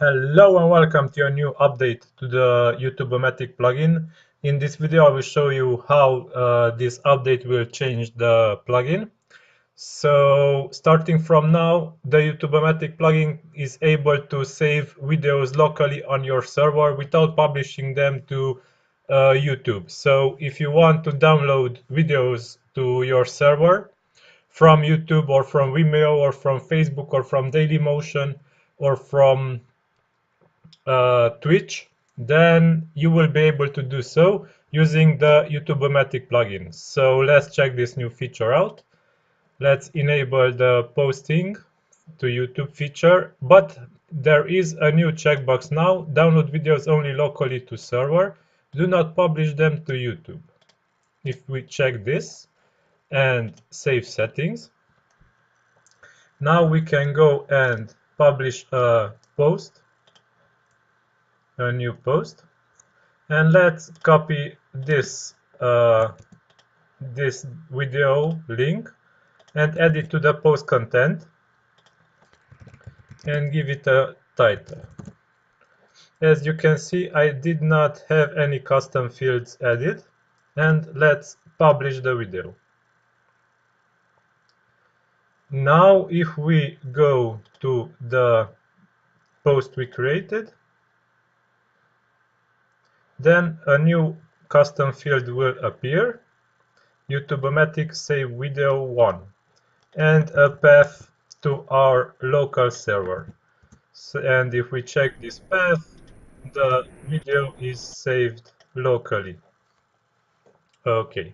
Hello and welcome to a new update to the Youtubomatic plugin. In this video I will show you how this update will change the plugin. So starting from now, the Youtubomatic plugin is able to save videos locally on your server without publishing them to YouTube. So if you want to download videos to your server from YouTube or from Vimeo or from Facebook or from Dailymotion or from Twitch, then you will be able to do so using the Youtubomatic plugin. So let's check this new feature out. Let's enable the posting to YouTube feature, but there is a new checkbox now. Download videos only locally to server. Do not publish them to YouTube. If we check this and save settings, now we can go and publish a new post. And let's copy this this video link and add it to the post content and give it a title. As you can see, I did not have any custom fields added, and let's publish the video. Now if we go to the post we created, then a new custom field will appear, Youtubomatic save video 1, and a path to our local server. And if we check this path, the video is saved locally. Okay.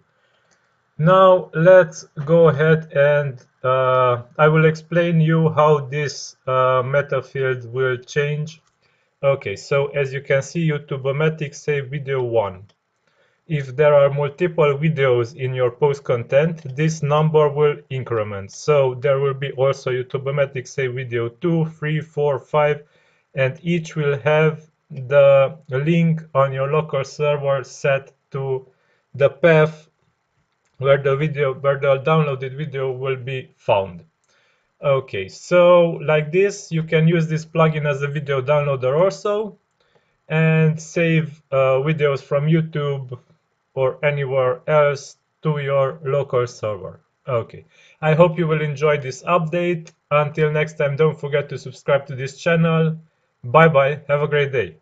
Now let's go ahead and I will explain you how this meta field will change. Okay, so as you can see, Youtubomatic save video 1. If there are multiple videos in your post content, this number will increment. So there will be also Youtubomatic save video 2, 3, 4, 5, and each will have the link on your local server set to the path where the downloaded video will be found. Okay, so like this, you can use this plugin as a video downloader also, and save videos from YouTube or anywhere else to your local server. Okay, I hope you will enjoy this update. Until next time, don't forget to subscribe to this channel. Bye bye, have a great day.